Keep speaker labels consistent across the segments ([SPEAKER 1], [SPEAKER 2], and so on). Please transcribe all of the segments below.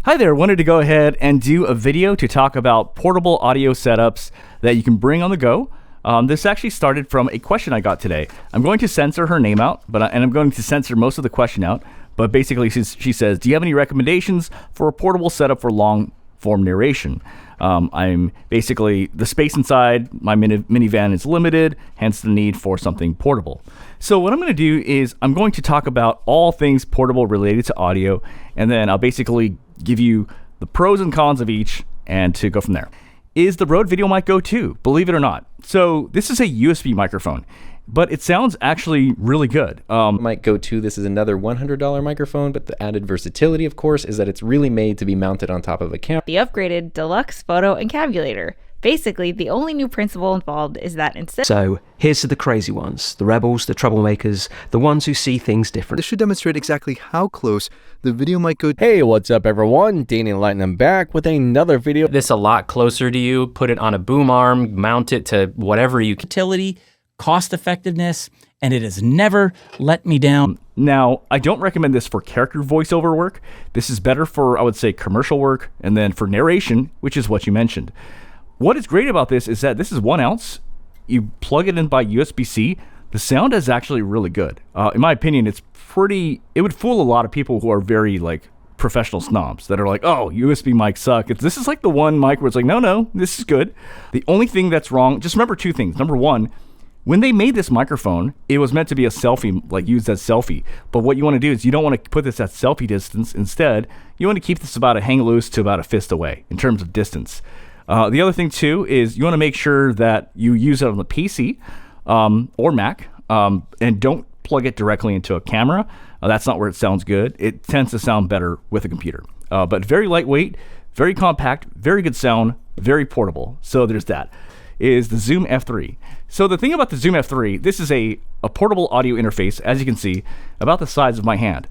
[SPEAKER 1] Hi there, wanted to go ahead and do a video to talk about portable audio setups that you can bring on the go. This actually started from a question I got today. I'm going to censor her name out, and I'm going to censor most of the question out. But basically, she says, do you have any recommendations for a portable setup for long form narration? I'm basically, the space inside my minivan is limited, hence the need for something portable. So what I'm going to do is I'm going to talk about all things portable related to audio, and then I'll basically give you the pros and cons of each and to go from there. Is the Rode VideoMic Go 2, believe it or not. So this is a USB microphone, but it sounds actually really good.
[SPEAKER 2] Mic Go 2, this is another $100 microphone, but the added versatility, of course, is that it's really made to be mounted on top of a camera.
[SPEAKER 3] The upgraded deluxe photo encabulator. Basically, the only new principle involved is that instead...
[SPEAKER 4] So, here's to the crazy ones, the rebels, the troublemakers, the ones who see things different.
[SPEAKER 5] This should demonstrate exactly how close the VideoMic Go...
[SPEAKER 6] Hey, what's up everyone? Danny Lightning back with another video.
[SPEAKER 7] This a lot closer to you, put it on a boom arm, mount it to whatever you can.
[SPEAKER 8] Utility, cost effectiveness, and it has never let me down.
[SPEAKER 1] Now, I don't recommend this for character voiceover work. This is better for, I would say, commercial work, and then for narration, which is what you mentioned. What is great about this is that this is 1 ounce. You plug it in by USB-C. The sound is actually really good. In my opinion, it would fool a lot of people who are very professional snobs that are like, oh, USB mics suck. This is like the one mic where it's like, no, this is good. The only thing that's wrong, just remember two things. Number one, when they made this microphone, it was meant to be a selfie, used as selfie. But what you want to do is you don't want to put this at selfie distance. Instead, you want to keep this about a hang loose to about a fist away in terms of distance. The other thing too is you want to make sure that you use it on the PC or Mac, and don't plug it directly into a camera. That's not where it sounds good. It tends to sound better with a computer. But very lightweight, very compact, very good sound, very portable. So there's that. Is the Zoom F3. So the thing about the Zoom F3, this is a portable audio interface, as you can see, about the size of my hand.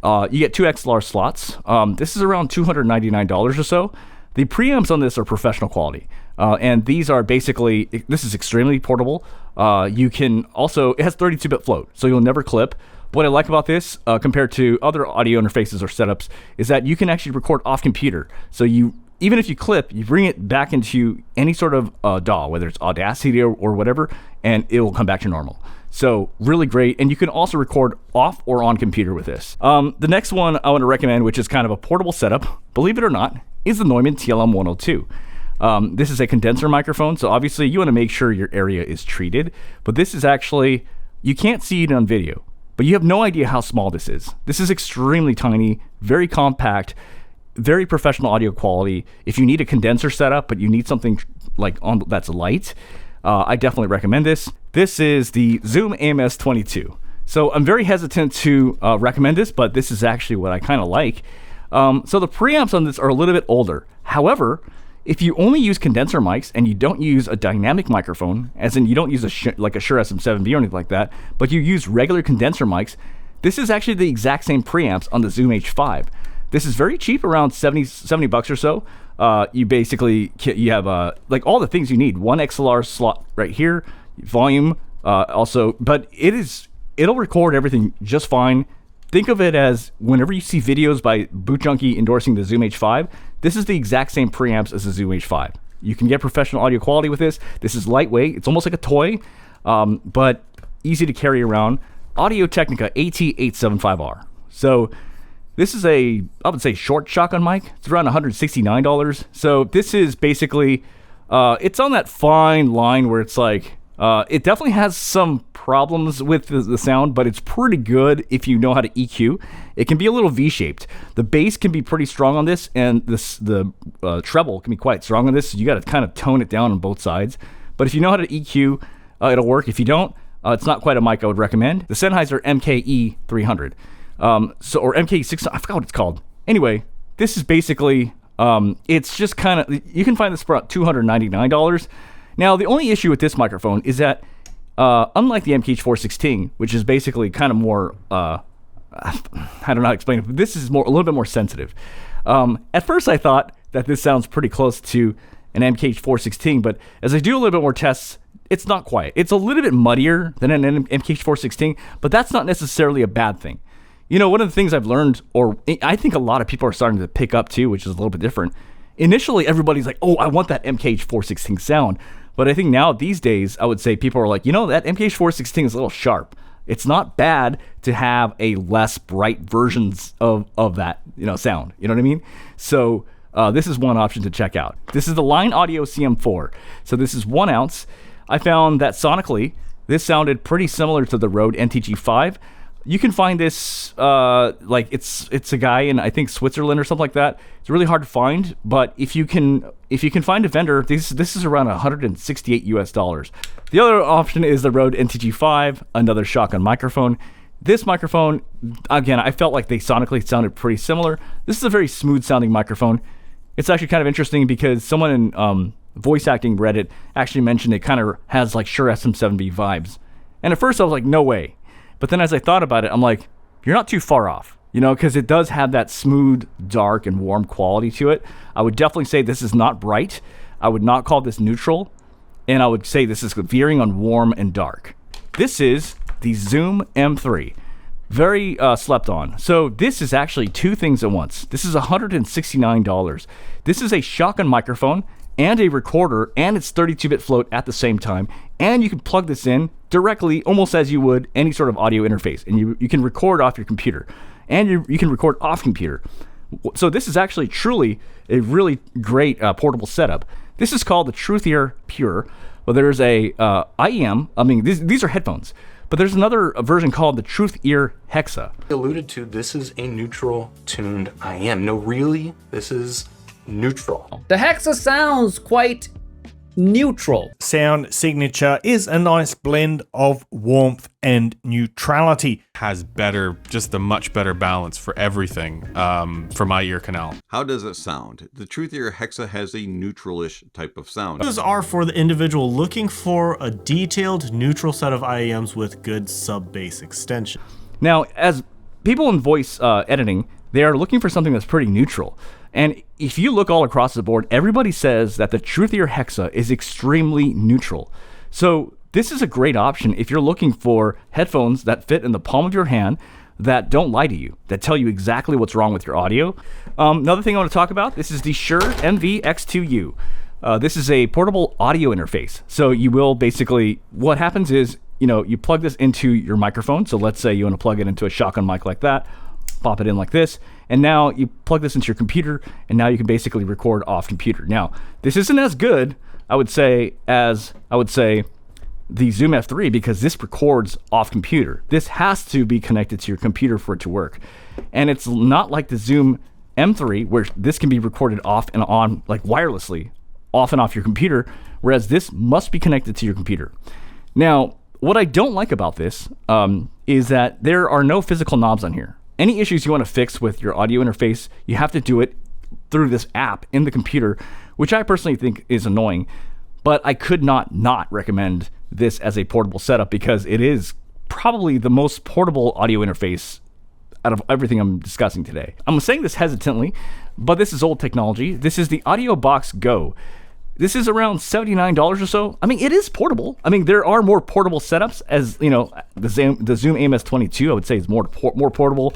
[SPEAKER 1] You get 2 XLR slots. This is around $299 or so. The preamps on this are professional quality, and these are basically, this is extremely portable. You can also, it has 32-bit float, so you'll never clip. What I like about this, compared to other audio interfaces or setups, is that you can actually record off computer. So even if you clip, you bring it back into any sort of DAW, whether it's Audacity or whatever, and it will come back to normal. So really great, and you can also record off or on computer with this. The next one I want to recommend, which is kind of a portable setup, believe it or not, is the Neumann TLM102. This is a condenser microphone, so obviously you want to make sure your area is treated, but this is actually, you can't see it on video, but you have no idea how small this is. This is extremely tiny, very compact, very professional audio quality. If you need a condenser setup, but you need something that's light, I definitely recommend this. This is the Zoom AMS-22. So I'm very hesitant to recommend this, but this is actually what I kind of like. So the preamps on this are a little bit older. However, if you only use condenser mics and you don't use a dynamic microphone, as in you don't use a Shure SM7B or anything like that, but you use regular condenser mics, this is actually the exact same preamps on the Zoom H5. This is very cheap, around 70 bucks or so. You basically, you have all the things you need. 1 XLR slot right here, volume also, but it'll record everything just fine. Think of it as whenever you see videos by Boot Junkie endorsing the Zoom H5, this is the exact same preamps as the Zoom H5. You can get professional audio quality with this. This is lightweight. It's almost like a toy, but easy to carry around. Audio Technica AT875R. So this is I would say short shotgun mic. It's around $169. So this is basically, it's on that fine line where it's it definitely has some problems with the sound, but it's pretty good if you know how to EQ. It can be a little V-shaped. The bass can be pretty strong on this, and the treble can be quite strong on this. So you got to kind of tone it down on both sides. But if you know how to EQ, it'll work. If you don't, it's not quite a mic I would recommend. The Sennheiser MKE 300, or MKE 600, I forgot what it's called. Anyway, this is basically, it's just kind of, you can find this for about $299. Now, the only issue with this microphone is that, unlike the MKH416, which is basically kind of more, I don't know how to explain it, but this is a little bit more sensitive. At first, I thought that this sounds pretty close to an MKH416, but as I do a little bit more tests, it's not quite. It's a little bit muddier than an MKH416, but that's not necessarily a bad thing. You know, one of the things I've learned, or I think a lot of people are starting to pick up too, which is a little bit different. Initially, everybody's like, oh, I want that MKH 416 sound. But I think now these days, I would say people are like, you know, that MKH 416 is a little sharp. It's not bad to have a less bright versions of that, you know, sound. You know what I mean? So this is one option to check out. This is the Line Audio CM4. So this is 1 ounce. I found that sonically, this sounded pretty similar to the Rode NTG5. You can find this, like it's a guy in, I think, Switzerland or something like that. It's really hard to find, but if you can find a vendor, this is around $168 US. The other option is the Rode NTG5, another shotgun microphone. This microphone, again, I felt like they sonically sounded pretty similar. This is a very smooth sounding microphone. It's actually kind of interesting because someone in voice acting Reddit actually mentioned it kind of has like Shure SM7B vibes. And at first I was like, no way. But then as I thought about it, I'm like, you're not too far off, you know, because it does have that smooth, dark, and warm quality to it. I would definitely say this is not bright. I would not call this neutral. And I would say this is veering on warm and dark. This is the Zoom M3. Very slept on. So this is actually two things at once. This is $169. This is a shotgun microphone and a recorder, and it's 32-bit float at the same time. And you can plug this in directly, almost as you would any sort of audio interface. And you can record off your computer. And you can record off computer. So this is actually truly a really great portable setup. This is called the Truthear Pure. Well, there's a IEM. I mean, these are headphones. But there's another version called the Truthear Hexa.
[SPEAKER 9] Alluded to, this is a neutral tuned IM. No, really, this is neutral.
[SPEAKER 10] The Hexa sounds quite neutral.
[SPEAKER 11] Sound signature is a nice blend of warmth and neutrality.
[SPEAKER 12] Has better, just a much better balance for everything for my ear canal.
[SPEAKER 13] How does it sound? The Truthear Hexa has a neutral-ish type of sound.
[SPEAKER 11] Those are for the individual looking for a detailed neutral set of IEMs with good sub-bass extension.
[SPEAKER 1] Now, as people in voice editing, they are looking for something that's pretty neutral. And if you look all across the board, everybody says that the Truthear Hexa is extremely neutral. So this is a great option if you're looking for headphones that fit in the palm of your hand, that don't lie to you, that tell you exactly what's wrong with your audio. Another thing I want to talk about, this is the Shure MVX2u. This is a portable audio interface. So you will basically, what happens is, you know, you plug this into your microphone. So let's say you want to plug it into a shotgun mic like that, pop it in like this, and now you plug this into your computer, and now you can basically record off computer. Now, this isn't as good, I would say, as the Zoom F3, because this records off computer. This has to be connected to your computer for it to work. And it's not like the Zoom M3, where this can be recorded off and on, like wirelessly, off and off your computer, whereas this must be connected to your computer. Now, what I don't like about this is that there are no physical knobs on here. Any issues you want to fix with your audio interface, you have to do it through this app in the computer, which I personally think is annoying. But I could not recommend this as a portable setup because it is probably the most portable audio interface out of everything I'm discussing today. I'm saying this hesitantly, but this is old technology. This is the Audiobox Go. This is around $79 or so. I mean, it is portable. I mean, there are more portable setups, as you know, the Zoom AMS-22, I would say, is more portable.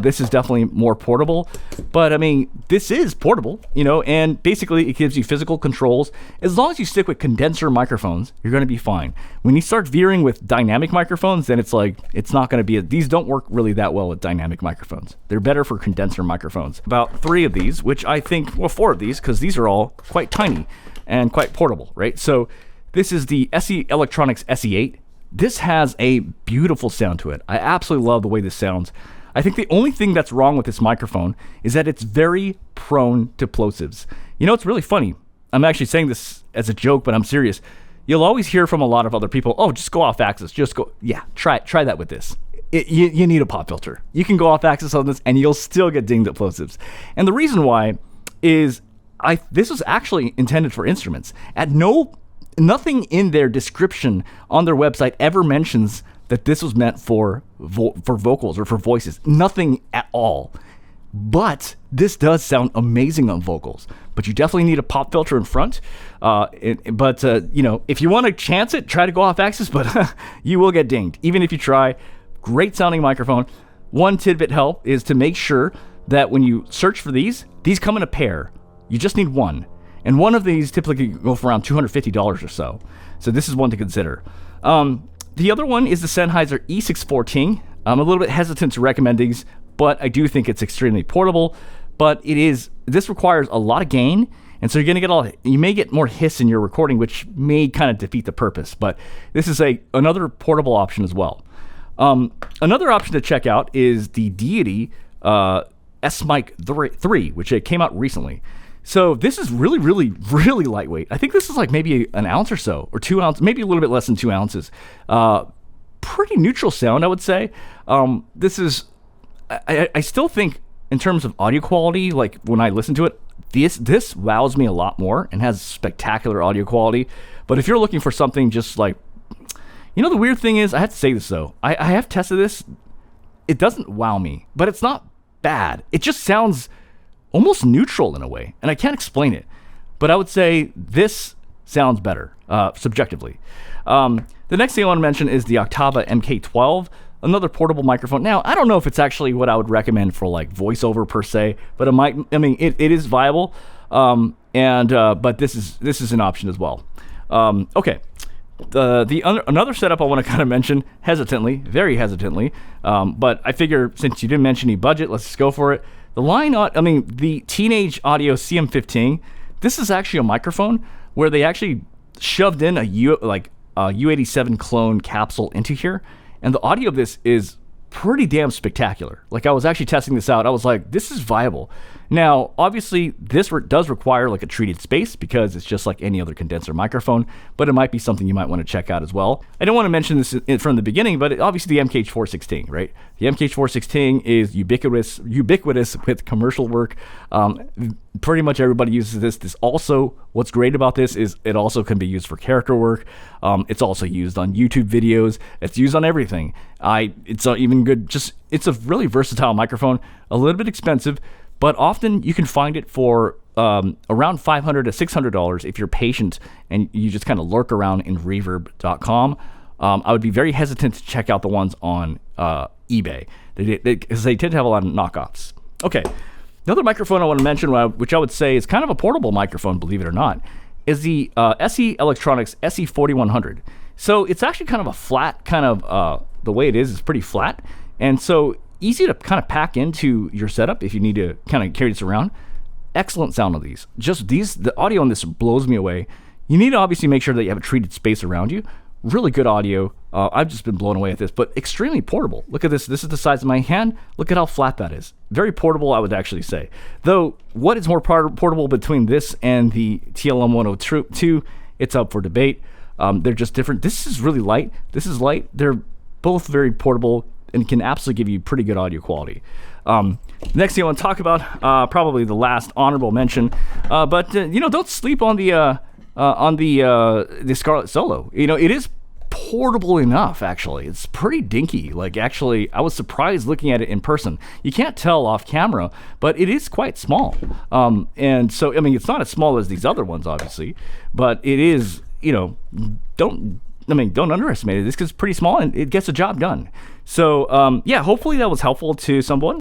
[SPEAKER 1] This is definitely more portable. But I mean, this is portable, you know, and basically it gives you physical controls. As long as you stick with condenser microphones, you're going to be fine. When you start veering with dynamic microphones, then it's like, it's not going to be, these don't work really that well with dynamic microphones. They're better for condenser microphones. About 3 of these, which I think, well, 4 of these, because these are all quite tiny and quite portable, right? So this is the SE Electronics SE8. This has a beautiful sound to it. I absolutely love the way this sounds. I think the only thing that's wrong with this microphone is that it's very prone to plosives. You know, it's really funny. I'm actually saying this as a joke, but I'm serious. You'll always hear from a lot of other people, oh, just go off axis, just go. Yeah, try that with this. You need a pop filter. You can go off axis on this and you'll still get dinged at plosives. And the reason why is this was actually intended for instruments. Nothing in their description on their website ever mentions that this was meant for vocals or for voices. Nothing at all. But this does sound amazing on vocals. But you definitely need a pop filter in front. You know, if you want to chance it, try to go off axis, but you will get dinged. Even if you try, great sounding microphone. one tidbit help is to make sure that when you search for these come in a pair. You just need one. And one of these typically go for around $250 or so. So this is one to consider. The other one is the Sennheiser E614. I'm a little bit hesitant to recommend these, but I do think it's extremely portable. But this requires a lot of gain, and so you're gonna you may get more hiss in your recording, which may kind of defeat the purpose. But this is another portable option as well. Another option to check out is the Deity S-Mic 3, which came out recently. So this is really, really, really lightweight. I think this is like maybe an ounce or so, or 2 ounces, maybe a little bit less than 2 ounces. Pretty neutral sound, I would say. This is, I still think in terms of audio quality, like when I listen to it, this wows me a lot more and has spectacular audio quality. But if you're looking for something just like, the weird thing is, I have to say this though, I have tested this. It doesn't wow me, but it's not bad. It just sounds almost neutral in a way, and I can't explain it. But I would say this sounds better, subjectively. The next thing I want to mention is the Octava MK12, another portable microphone. Now, I don't know if it's actually what I would recommend for like voiceover per se, but it is viable. But this is an option as well. Okay. Another setup I want to kind of mention very hesitantly, but I figure since you didn't mention any budget, let's just go for it. The Teenage Audio CM15. This is actually a microphone where they actually shoved in a U87 clone capsule into here, and the audio of this is pretty damn spectacular. Like, I was actually testing this out. I was like, this is viable. Now, obviously, this does require like a treated space because it's just like any other condenser microphone, but it might be something you might want to check out as well. I don't want to mention this from the beginning, but obviously the MKH416, right? The MKH416 is ubiquitous with commercial work. Pretty much everybody uses this. What's great about this is it also can be used for character work. It's also used on YouTube videos. It's used on everything. It's even good. It's a really versatile microphone. A little bit expensive, but often you can find it for around $500 to $600 if you're patient and you just kind of lurk around in reverb.com. I would be very hesitant to check out the ones on eBay because they tend to have a lot of knockoffs. Okay, another microphone I want to mention, which I would say is kind of a portable microphone, believe it or not, is the SE Electronics SE4100. So it's actually kind of a flat the way it is pretty flat, and so easy to kind of pack into your setup if you need to kind of carry this around. Excellent sound of these. The audio on this blows me away. You need to obviously make sure that you have a treated space around you. Really good audio. I've just been blown away at this, but extremely portable. Look at this. This is the size of my hand. Look at how flat that is. Very portable, I would actually say. Though, what is more portable between this and the TLM102? It's up for debate. They're just different. This is really light. This is light. They're both very portable and can absolutely give you pretty good audio quality. Next thing I want to talk about, probably the last honorable mention, but don't sleep on the Scarlett Solo. It is portable enough. Actually, it's pretty dinky. Like, actually, I was surprised looking at it in person. You can't tell off camera, but it is quite small. And so it's not as small as these other ones, obviously, but it is. Don't underestimate it. This is pretty small and it gets the job done. So, hopefully that was helpful to someone.